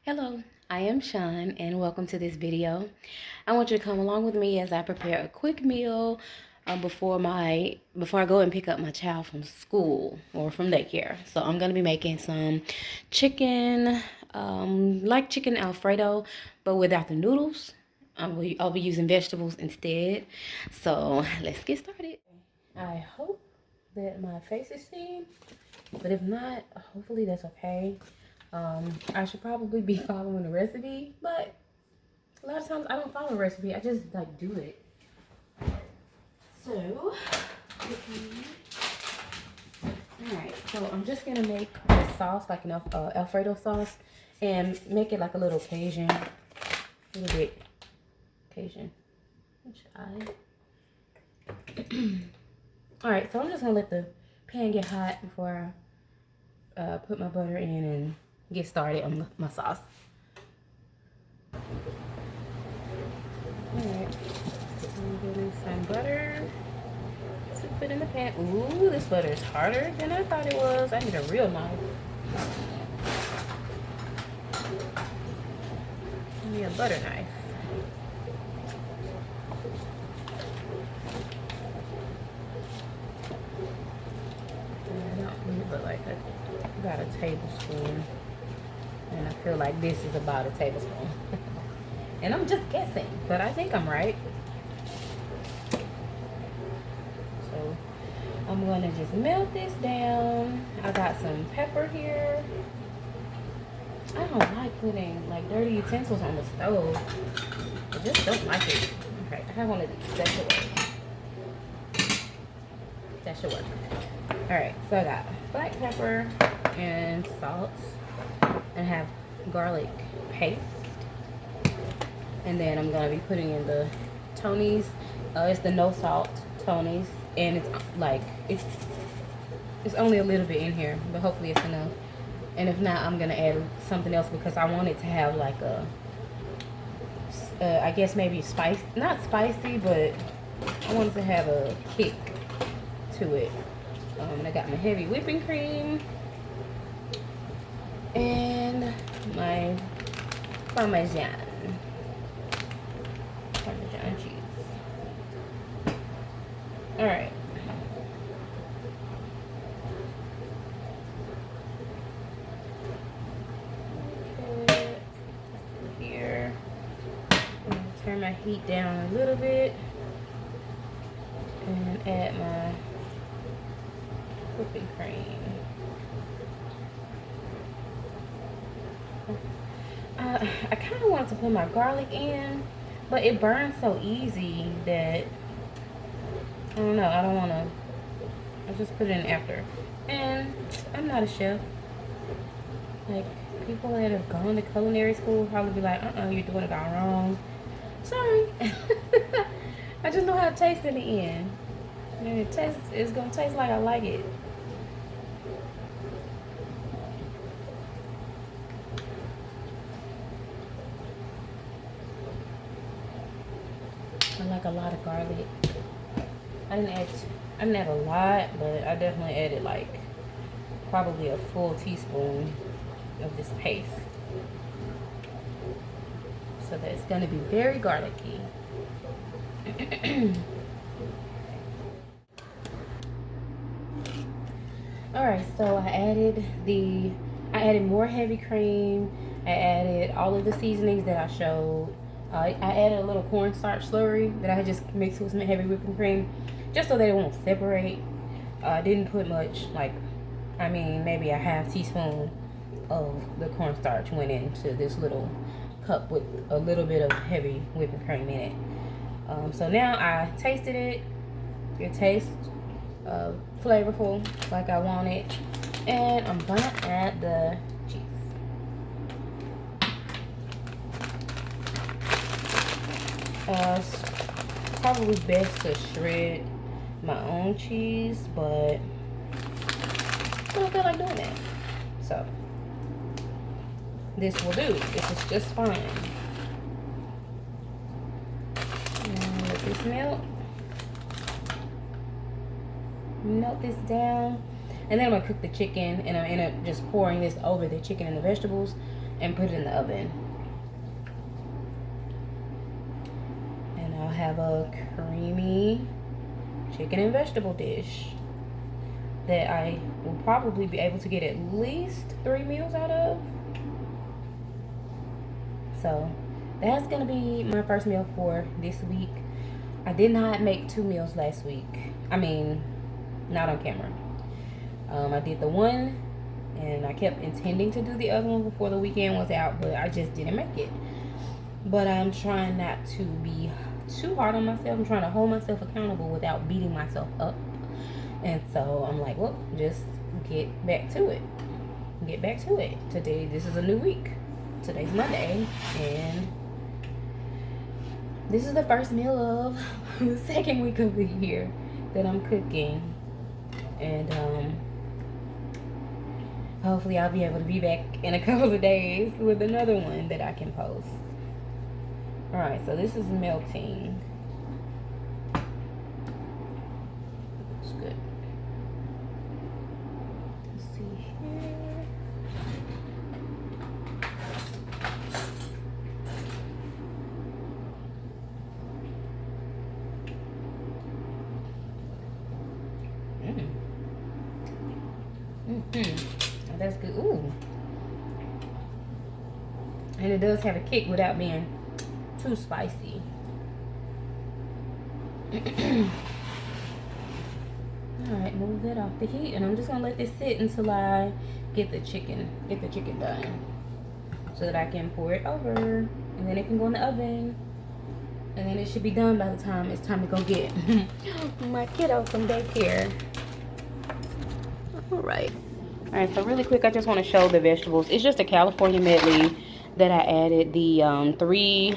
Hello, I am Sean and welcome to this video. I want you to come along with me as I prepare a quick meal before I go and pick up my child from school or from daycare. So I'm going to be making some chicken, like chicken Alfredo, but without the noodles. I'll be using vegetables instead. So let's get started. I hope that my face is seen, but if not, hopefully that's okay. I should probably be following the recipe, but a lot of times I don't follow the recipe. I just like do it. So, alright, so I'm just gonna make a sauce, like an Alfredo sauce, and make it like a little Cajun, a little bit Cajun. Alright, so I'm just gonna let the pan get hot before I put my butter in and get started on my sauce. Alright, I'm getting some butter to put in the pan. Ooh, this butter is harder than I thought it was. I need a real knife. I need a butter knife. I don't need but like about a tablespoon. And I feel like this is about a tablespoon. And I'm just guessing, but I think I'm right. So I'm gonna just melt this down. I got some pepper here. I don't like putting like dirty utensils on the stove. I just don't like it. Okay, I have one of these. That should work. That should work. Alright, so I got black pepper and salt. And I have garlic paste. And then I'm gonna be putting in the Tony's. It's the no salt Tony's, and it's like it's only a little bit in here, but hopefully it's enough. And if not, I'm gonna add something else because I want it to have like a, I guess maybe spice, not spicy, but I want it to have a kick to it. I got my heavy whipping cream and my Parmesan cheese. All right. Okay. Here. I'm gonna turn my heat down a little bit and add my whipping cream. I kind of wanted to put my garlic in, but it burns so easy that I don't know. I don't want to. I'll just put it in after. And I'm not a chef. Like, people that have gone to culinary school will probably be like, you're doing it all wrong. Sorry. I just know how to taste in the end. And it's going to taste like I like it. I like a lot of garlic. I didn't add a lot, but I definitely added like probably a full teaspoon of this paste. So that it's gonna be very garlicky. Alright, so I added more heavy cream. I added all of the seasonings that I showed. I added a little cornstarch slurry that I had just mixed with some heavy whipping cream, just so that it won't separate. I didn't put much, maybe a half teaspoon of the cornstarch went into this little cup with a little bit of heavy whipping cream in it. So now I tasted it. It tastes flavorful like I want it. And I'm gonna add the cheese. It's probably best to shred my own cheese, but I don't feel like doing that. So this will do. This is just fine. And let this melt. Melt this down. And then I'm gonna cook the chicken, and I end up just pouring this over the chicken and the vegetables. and put it in the oven. And I'll have a creamy chicken and vegetable dish that I will probably be able to get at least 3 meals out of. So that's gonna be my first meal for this week. I did not make 2 meals last week. I mean, not on camera. I did the one, and I kept intending to do the other one before the weekend was out, but I just didn't make it. But I'm trying not to be too hard on myself. I'm trying to hold myself accountable without beating myself up. And so I'm like, well, just get back to it. Get back to it. Today, this is a new week. Today's Monday, and this is the first meal of the second week of the year that I'm cooking. And hopefully I'll be able to be back in a couple of days with another one that I can post. Alright, so this is melting. It's good. Let's see here. Oh, that's good. Ooh. And it does have a kick without being too spicy. Alright, move that off the heat, and I'm just gonna let this sit until I get the chicken done, so that I can pour it over, and then it can go in the oven, and then it should be done by the time it's time to go get my kiddo from daycare. Alright, so really quick, I just want to show the vegetables. It's just a California medley that I added the 3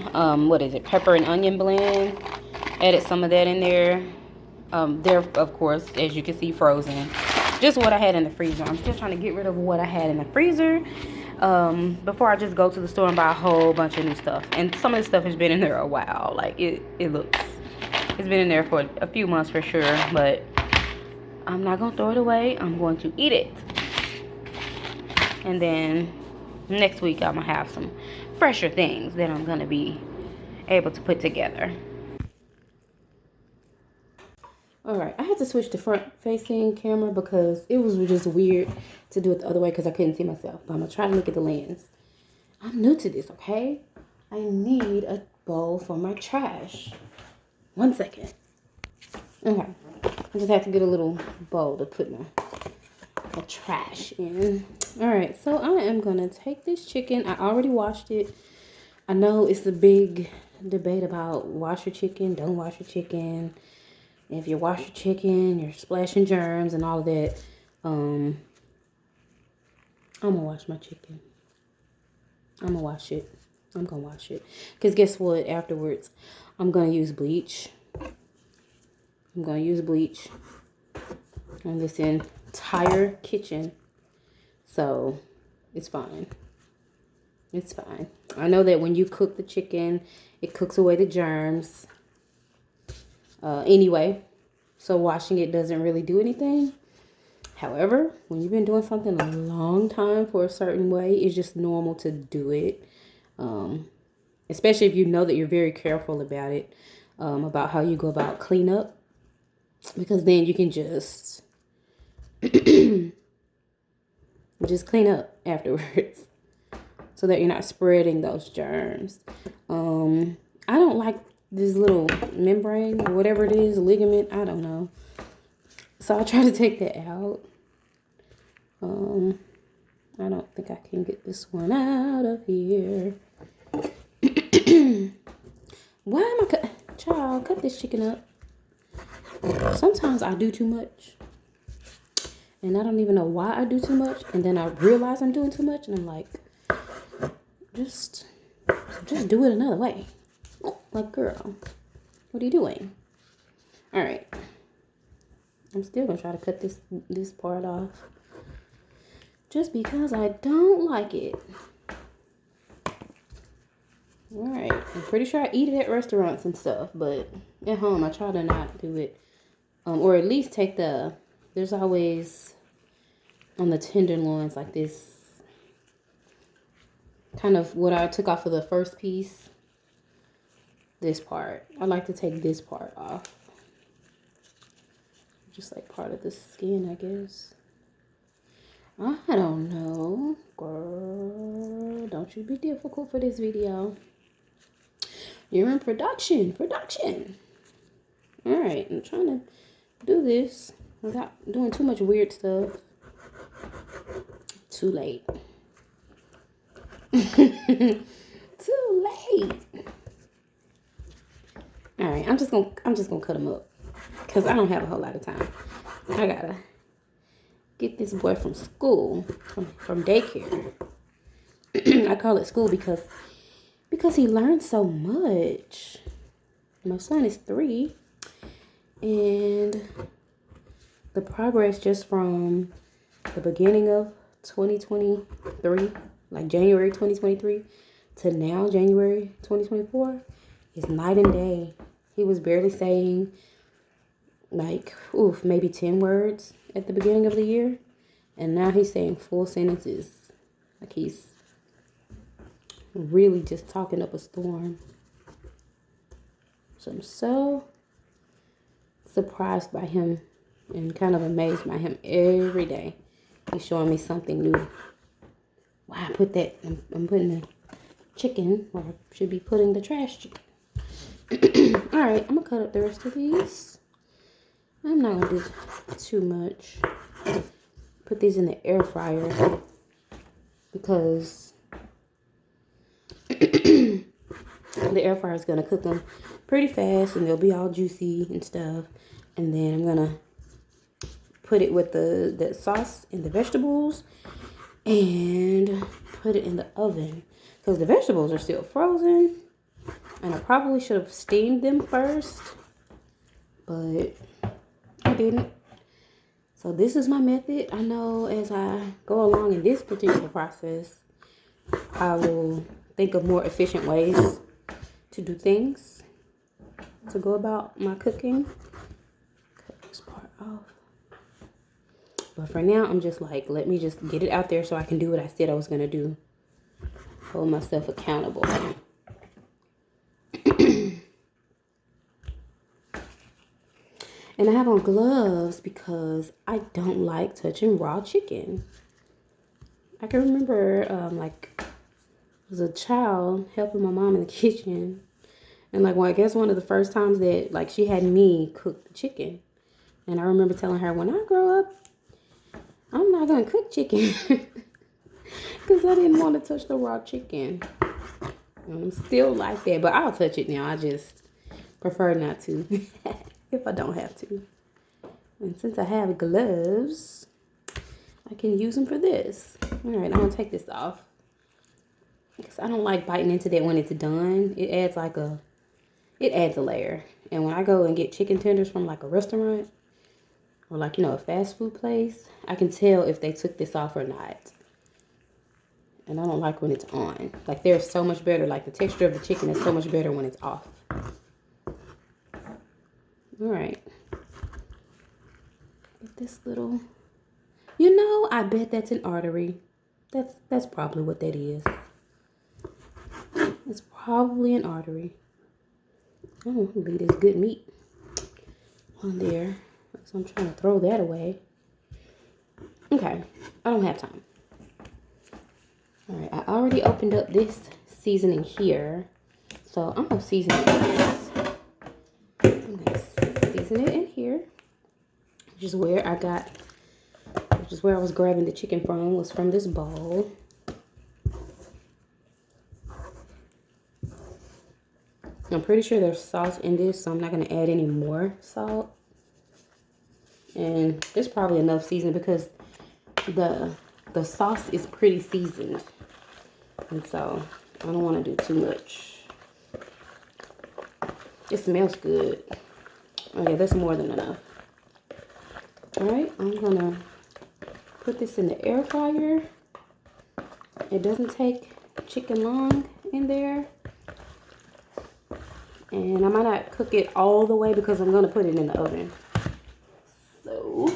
pepper and onion blend. Added some of that in there. They're, of course, as you can see, frozen. Just what I had in the freezer. I'm still trying to get rid of what I had in the freezer before I just go to the store and buy a whole bunch of new stuff. And some of the stuff has been in there a while. Like, it's been in there for a few months for sure, but I'm not gonna throw it away. I'm going to eat it. And then next week I'm gonna have some fresher things that I'm gonna be able to put together. Alright, I had to switch to front facing camera because it was just weird to do it the other way because I couldn't see myself. But I'm gonna try to look at the lens. I'm new to this, okay? I need a bowl for my trash. 1 second. Okay. I just have to get a little bowl to put my trash in. Alright, so I am gonna take this chicken. I already washed it. I know it's a big debate about wash your chicken, don't wash your chicken. If you wash your chicken, you're splashing germs and all of that. I'm gonna wash my chicken. I'm gonna wash it. Because guess what? Afterwards, I'm gonna use bleach. I'm gonna use bleach on this entire kitchen. So, it's fine. It's fine. I know that when you cook the chicken, it cooks away the germs. Anyway, so washing it doesn't really do anything. However, when you've been doing something a long time for a certain way, it's just normal to do it. Especially if you know that you're very careful about it, about how you go about cleanup. Because then you can just clean up afterwards so that you're not spreading those germs. I don't like this little membrane or whatever it is, ligament, I don't know. So I'll try to take that out. I don't think I can get this one out of here. Why am I child, cut this chicken up. Sometimes I do too much. And I don't even know why I do too much. And then I realize I'm doing too much. And I'm like, just do it another way. Like, girl, what are you doing? All right. I'm still going to try to cut this part off. Just because I don't like it. All right. I'm pretty sure I eat it at restaurants and stuff. But at home, I try to not do it. Or at least take there's always on the tenderloins like this kind of what I took off of the first piece. This part. I like to take this part off. Just like part of the skin, I guess. I don't know. Girl, don't you be difficult for this video. You're in production. Production. Alright, I'm trying to do this without doing too much weird stuff. Too late. Too late. Alright, I'm just gonna cut them up. Because I don't have a whole lot of time. I gotta get this boy from school, from daycare. I call it school because he learns so much. My son is 3, and the progress just from the beginning of 2023, like January 2023, to now January 2024, is night and day. He was barely saying like, maybe 10 words at the beginning of the year. And now he's saying full sentences. Like he's really just talking up a storm. So I'm so surprised by him and kind of amazed by him every day. He's showing me something new. Wow, I put that, I'm putting the chicken, or I should be putting the trash chicken. Alright, I'm going to cut up the rest of these. I'm not going to do too much. Put these in the air fryer because the air fryer is going to cook them pretty fast and they'll be all juicy and stuff. And then I'm going to put it with the sauce and the vegetables and put it in the oven because the vegetables are still frozen. And I probably should have steamed them first, but I didn't. So this is my method. I know as I go along in this particular process, I will think of more efficient ways to do things, to go about my cooking. Cut this part off. But for now, I'm just like, let me just get it out there so I can do what I said I was going to do. Hold myself accountable. And I have on gloves because I don't like touching raw chicken. I can remember, like, as a child helping my mom in the kitchen. And, like, well, I guess one of the first times that, like, she had me cook the chicken. And I remember telling her, when I grow up, I'm not going to cook chicken. Because I didn't want to touch the raw chicken. And I'm still like that, but I'll touch it now. I just prefer not to. If I don't have to. And since I have gloves, I can use them for this. Alright, I'm going to take this off. Because I don't like biting into that when it's done. It adds a layer. And when I go and get chicken tenders from like a restaurant, or like, a fast food place, I can tell if they took this off or not. And I don't like when it's on. Like, they're so much better. Like, the texture of the chicken is so much better when it's off. Alright. Get this little... I bet that's an artery. That's probably what that is. It's probably an artery. Oh, look at this good meat on there. So I'm trying to throw that away. Okay. I don't have time. Alright, I already opened up this seasoning here. So I'm going to season it. Season it in here, which is where I was grabbing the chicken from, was from this bowl. I'm pretty sure there's salt in this, so I'm not going to add any more salt. And there's probably enough seasoning because the sauce is pretty seasoned. And so I don't want to do too much. It smells good. Okay, that's more than enough. Alright, I'm gonna put this in the air fryer. It doesn't take chicken long in there. And I might not cook it all the way because I'm gonna put it in the oven. So,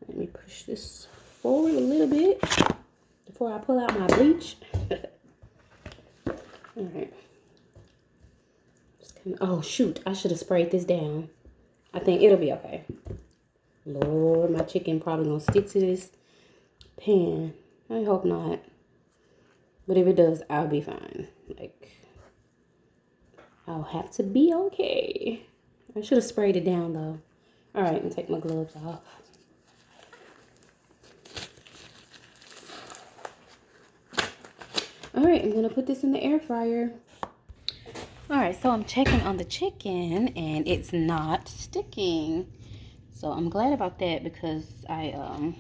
let me push this forward a little bit. The before I pull out my bleach. All right. Oh, shoot. I should have sprayed this down. I think it'll be okay. Lord, my chicken probably gonna stick to this pan. I hope not. But if it does, I'll be fine. Like, I'll have to be okay. I should have sprayed it down, though. All right, and take my gloves off. All right, I'm gonna put this in the air fryer. All right, so I'm checking on the chicken and it's not sticking. So I'm glad about that because I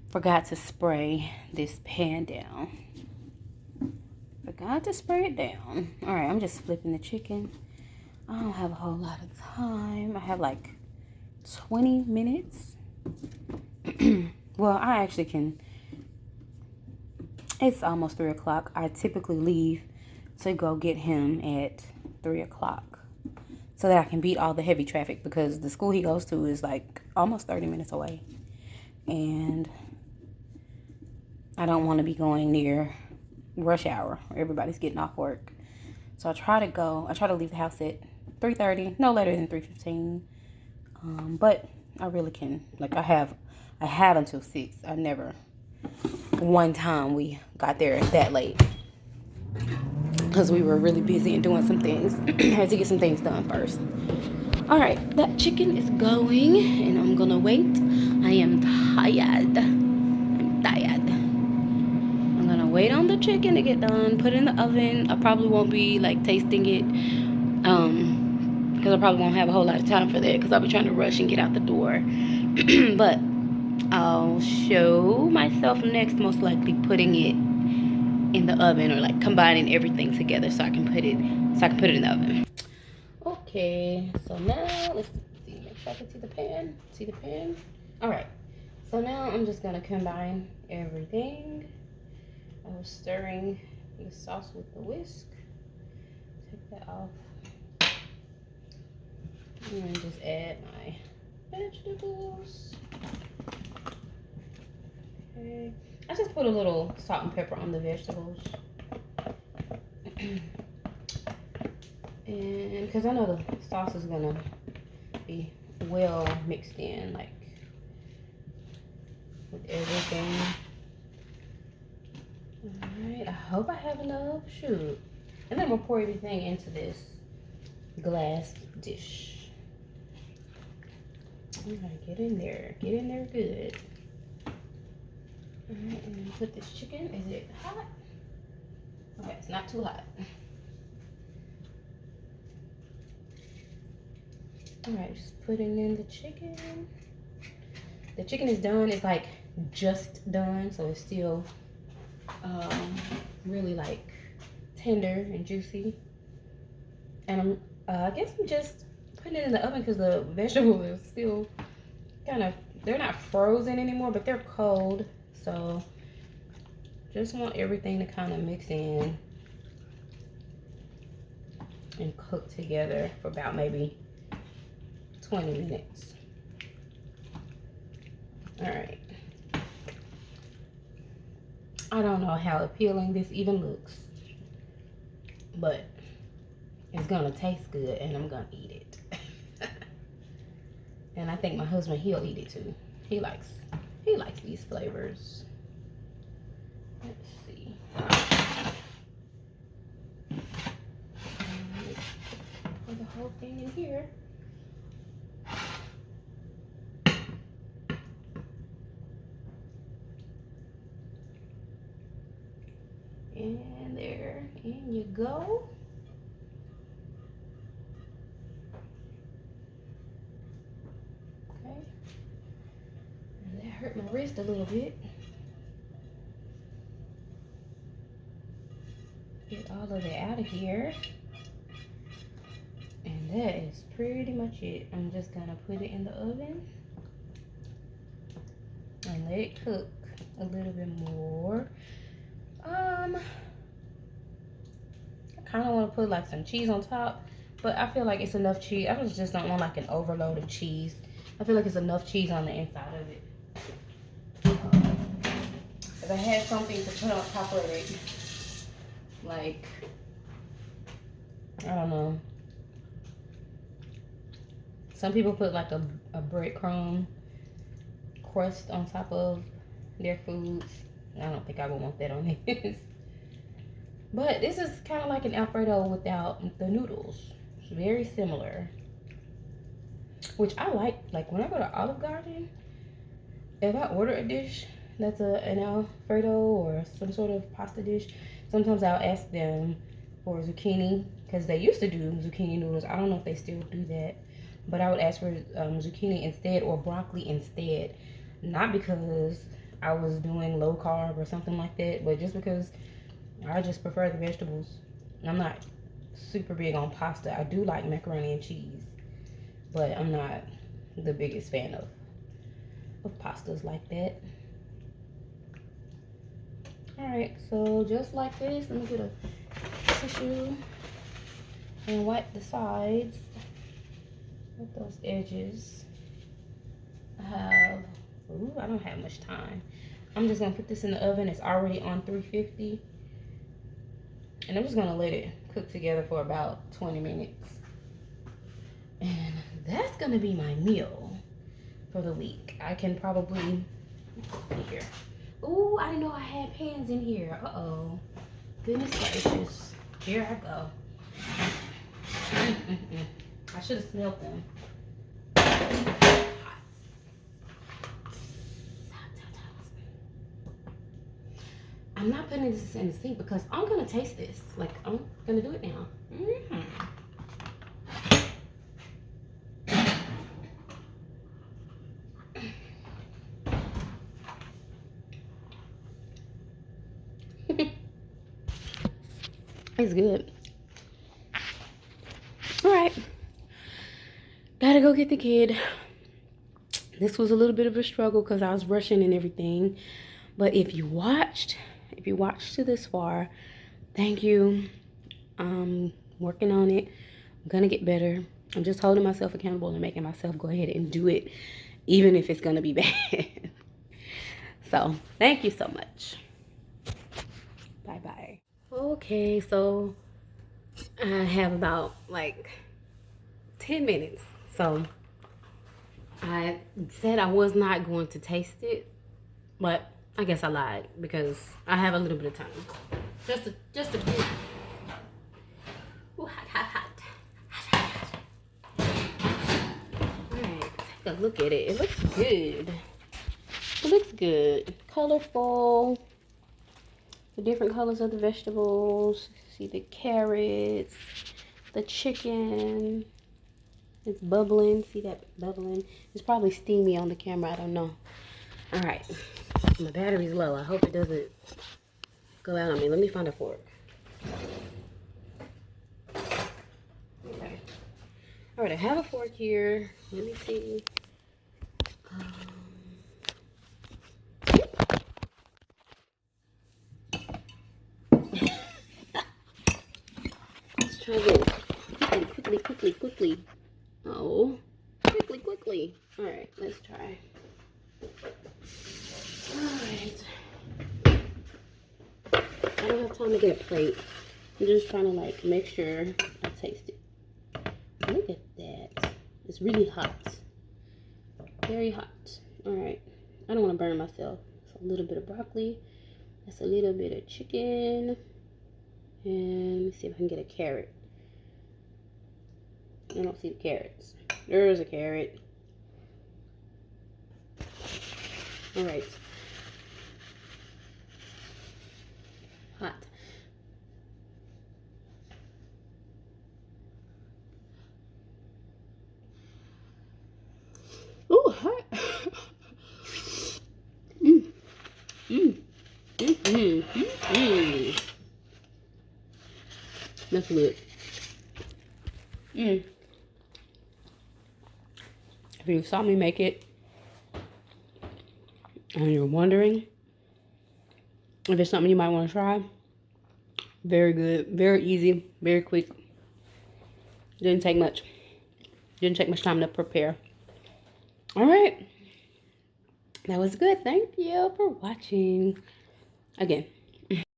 forgot to spray this pan down. Forgot to spray it down. All right, I'm just flipping the chicken. I don't have a whole lot of time. I have like 20 minutes. Well, I actually can. It's almost 3 o'clock. I typically leave to go get him at 3 o'clock so that I can beat all the heavy traffic because the school he goes to is like almost 30 minutes away. And I don't want to be going near rush hour where everybody's getting off work. So I try to leave the house at 3:30, no later than 3:15. But I really can. Like I have until 6. I never one time we got there that late because we were really busy and doing some things. Had to get some things done first. All right, that chicken is going and I'm gonna wait. I am tired. I'm gonna wait on the chicken to get done, put it in the oven. I probably won't be like tasting it because I probably won't have a whole lot of time for that because I'll be trying to rush and get out the door. But I'll show myself next, most likely putting it in the oven or like combining everything together so I can put it in the oven. Okay, so now let's see, make sure I can see the pan. See the pan? All right, so now I'm just gonna combine everything. I was stirring the sauce with the whisk. Take that off. And then just add my vegetables. Okay. I just put a little salt and pepper on the vegetables. And because I know the sauce is gonna be well mixed in, like with everything. Alright, I hope I have enough. Shoot. And then we'll pour everything into this glass dish. Alright, get in there. Get in there good. Alright, and then put this chicken. Is it hot? Okay, it's not too hot. Alright, just putting in the chicken. The chicken is done. It's like just done, so it's still really like tender and juicy. And I guess I'm just putting it in the oven because the vegetables are still kind of, they're not frozen anymore, but they're cold. So just want everything to kind of mix in and cook together for about maybe 20 minutes. All right. I don't know how appealing this even looks, but it's gonna taste good and I'm gonna eat it. And I think my husband, he'll eat it too. He likes these flavors. Let's see. Put the whole thing in here. And there, in you go. Okay. And that hurt my wrist a little bit. Get all of it out of here. And that is pretty much it. I'm just gonna put it in the oven and let it cook a little bit more. I kind of want to put like some cheese on top, but I feel like it's enough cheese. I just don't want like an overload of cheese. I feel like it's enough cheese on the inside of it. If I had something to put on top of it, like, I don't know. Some people put like a breadcrumb crust on top of their foods. I don't think I would want that on this. But this is kind of like an Alfredo without the noodles. It's very similar. Which I like when I go to Olive Garden, if I order a dish that's an Alfredo or some sort of pasta dish, sometimes I'll ask them for zucchini, because they used to do zucchini noodles. I don't know if they still do that, but I would ask for zucchini instead, or broccoli instead. Not because I was doing low carb or something like that, but just because I just prefer the vegetables. I'm not super big on pasta. I do like macaroni and cheese, but I'm not the biggest fan of pastas like that. Alright, so just like this, let me get a tissue and wipe the sides with those edges. I don't have much time. I'm just gonna put this in the oven. It's already on 350, and I'm just gonna let it cook together for about 20 minutes, and that's gonna be my meal for the week. I can probably here. Ooh, I didn't know I had pans in here. Uh-oh. Goodness gracious. Here I go. I should have smelled them. I'm not putting this in the sink because I'm gonna taste this. Like, I'm gonna do it now. It's good. All right, gotta go get the kid. This was a little bit of a struggle because I was rushing and everything, but if you watched to this far, thank you. I'm working on it. I'm gonna get better. I'm just holding myself accountable and making myself go ahead and do it, even if it's gonna be bad. So thank you so much. Bye bye. Okay, so I have about like 10 minutes. So I said I was not going to taste it, but I guess I lied because I have a little bit of time. Just a bit. Ooh, hot. Alright, take a look at it. It looks good. It looks good. Colorful. The different colors of the vegetables. See the carrots, the chicken. It's bubbling. See that bubbling? It's probably steamy on the camera. I don't know. Alright. My battery's low. I hope it doesn't go out on me. Let me find a fork. Okay. Alright, I have a fork here. Let me see. Let's try this. Quickly. Oh. Quickly. Alright, let's try. Alright. I don't have time to get a plate. I'm just trying to like make sure I taste it. Look at that. It's really hot. Very hot. Alright. I don't want to burn myself. So a little bit of broccoli. That's a little bit of chicken. And let me see if I can get a carrot. I don't see the carrots. There's a carrot. Alright. Hot. Ooh, hot. That's good. If you saw me make it and you're wondering if it's something you might want to try, very good, very easy, very quick. Didn't take much time to prepare. All right, that was good. Thank you for watching. again.